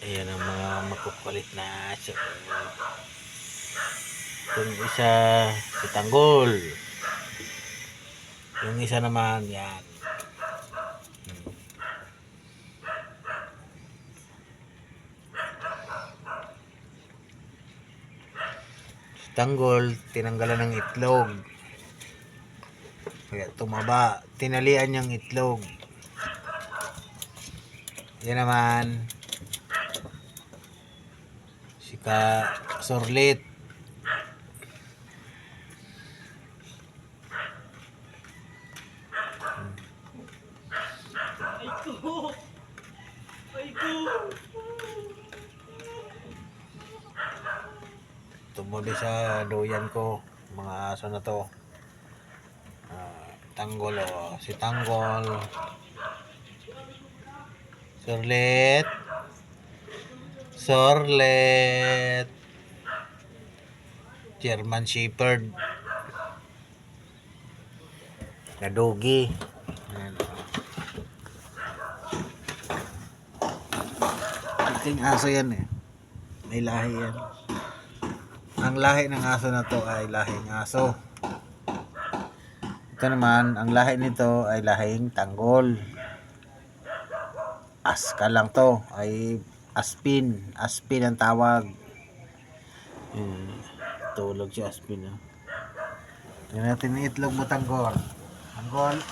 Ayan ang mga makukulit na aso. Yung isa si Tanggol. Yung isa naman yan. Si Tanggol tinanggalan ng itlog. Kaya tumaba. Tinalian niyang itlog. Yan naman si Sorlit. Tumuli sa duyan ko mga aso na to. Tanggol si Tanggol, Sorlet, German Shepherd, Kadugi. Ating aso yan eh. May lahi yan. Ang lahi ng aso na to ay lahing aso. Ito naman, ang lahi nito ay lahing Tanggol. Aska lang to, ay Aspin. Aspin ang tawag. Tulog si Aspin. Tingnan natin ang itlog mo, Tanggol. Tanggol,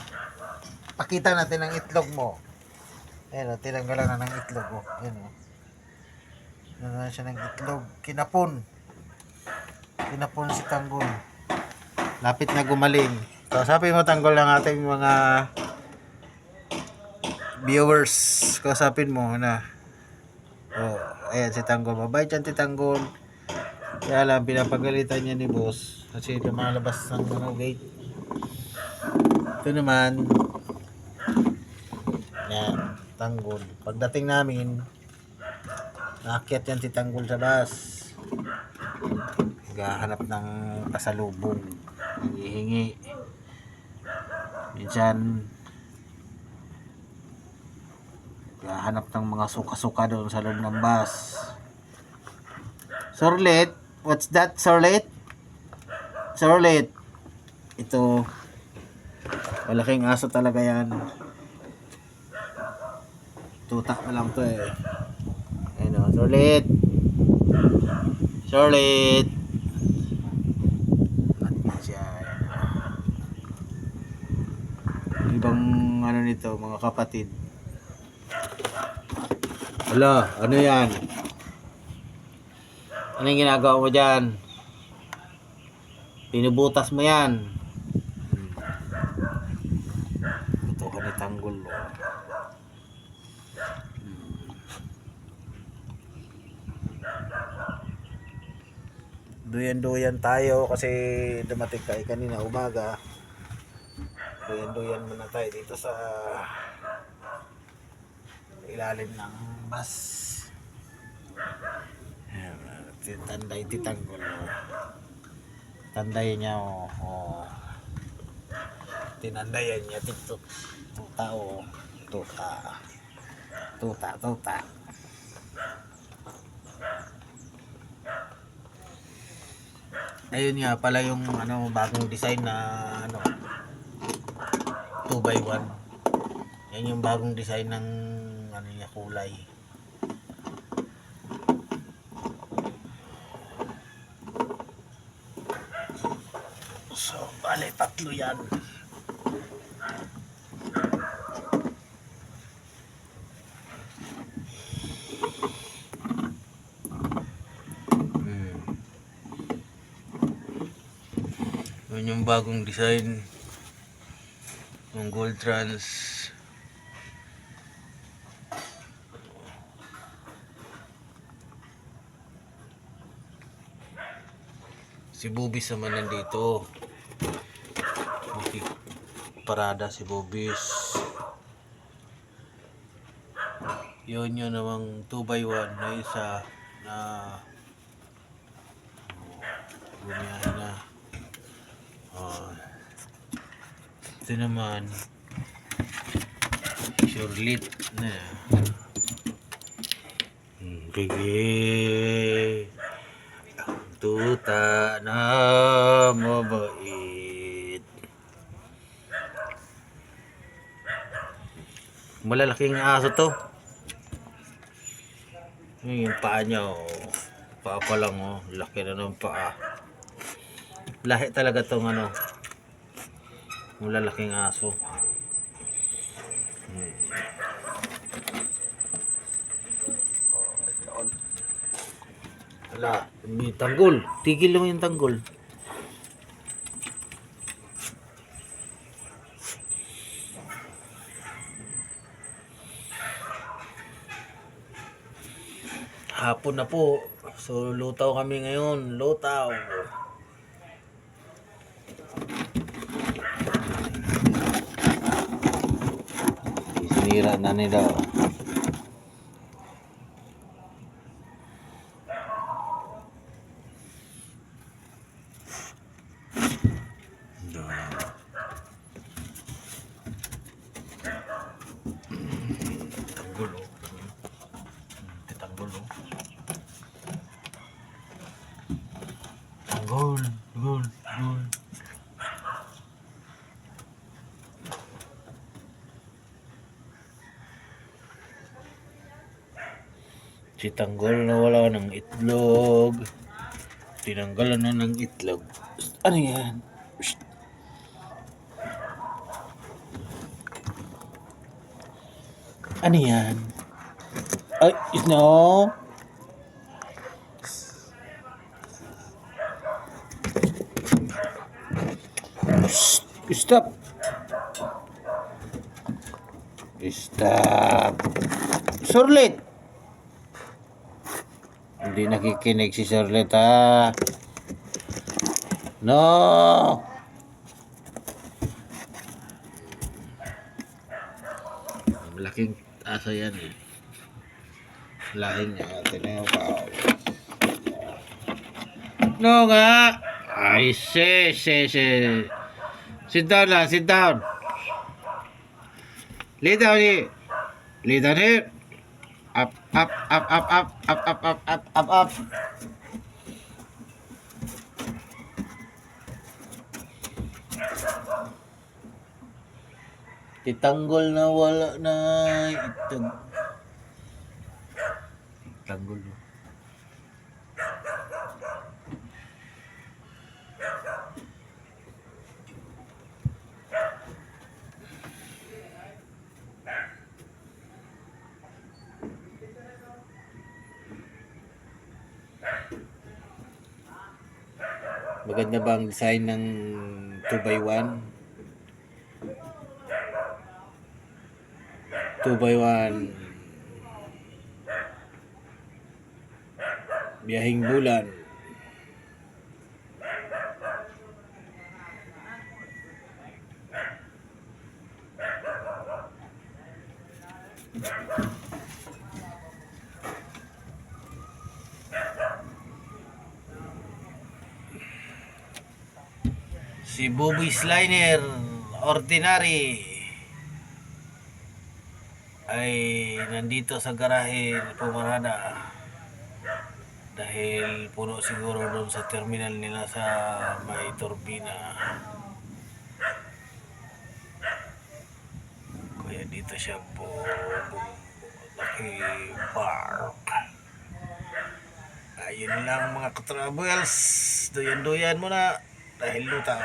pakita natin ang itlog mo. Ayan, tinanggalan na ng itlog. Ayan, tinanggalan siya ng itlog. Kinapon si Tanggol. Lapit na gumaling. Kausapin mo, Tanggol, ang ating mga viewers. Kausapin mo na. Ayan si Tanggol. Mabait yan si Tanggol. Kaya lang, pinapagalitan niya ni boss. Kasi lumalabas ng gate. Ito naman. Yan, Tanggol. Pagdating namin, naakyat yan si Tanggol sa bus. Naghahanap ng pasalubong. Hihingi. Minsan, naghahanap ng mga suka-suka doon sa loob ng bus. Sorlet, what's that, Sorlet? Sorlet. Ito, malaking aso talaga yan. Tuta pa lang to eh. Ayun o, Sorlet. Ibang ano nito, mga kapatid. Hala, ano yan? Anong ginagawa mo dyan? Pinubutas mo yan. Ito ka ni Tanggol. Duyan-duyan tayo kasi dumating tayo kanina umaga. Duyan-duyan muna tayo dito sa ilalim ng bus. Tanday ti Tanggol. Tanday niya tinandayan niya tiktok. Tuta. Ayun nga pala yung bagong design na 2x1. Yan yung bagong design ng kulay. So, bale, tatlo yan. Yun yung bagong design ng Gold Trans. Si Bubis naman nandito. Parada si Bubis. Yun namang 2x1 na isa na bumiyahin na. Ito naman Sorlet na. Sige. Ang tuta na mabait. Malalaking aso to. Yung paa niya, oh. Paa pa lang, oh. Laki na ng paa. Lahi talaga tong ano. Malalaking aso. Wala, may tanggol. Tigil lang yung tanggol. Hapon na po. So, lutaw kami ngayon. Lutaw. Sinira na nila. Tanggol, oh. Tanggol, oh. Tanggol, tanggol, tanggol. Si Tanggol nawala ng itlog. Tinanggalan na ng itlog. Ano yan? Shh. Ano yan? Ay, no. Stop. Stop. Sorlet. Hindi nakikinig si Sorlet, ha. No. Malaking aso yan, eh. Lahing niya. Tinayo pa. No nga. Ay, sit down lang, sit down. Lay down here. Lay down here. Up, up, up, up, up, up, up, up, up, up, up. Titanggol na wala na itlog. Tanggol. Maganda ba ang design ng 2x1? 2x1 biyahing bulan. Si Bobby Sliner Ordinary ay nandito sa garahe pumarada dahil puno siguro doon sa terminal nila sa may turbina, kaya dito siya po naki-park. Ayun lang mga ka-travels, duyan-duyan muna dahil lutaw.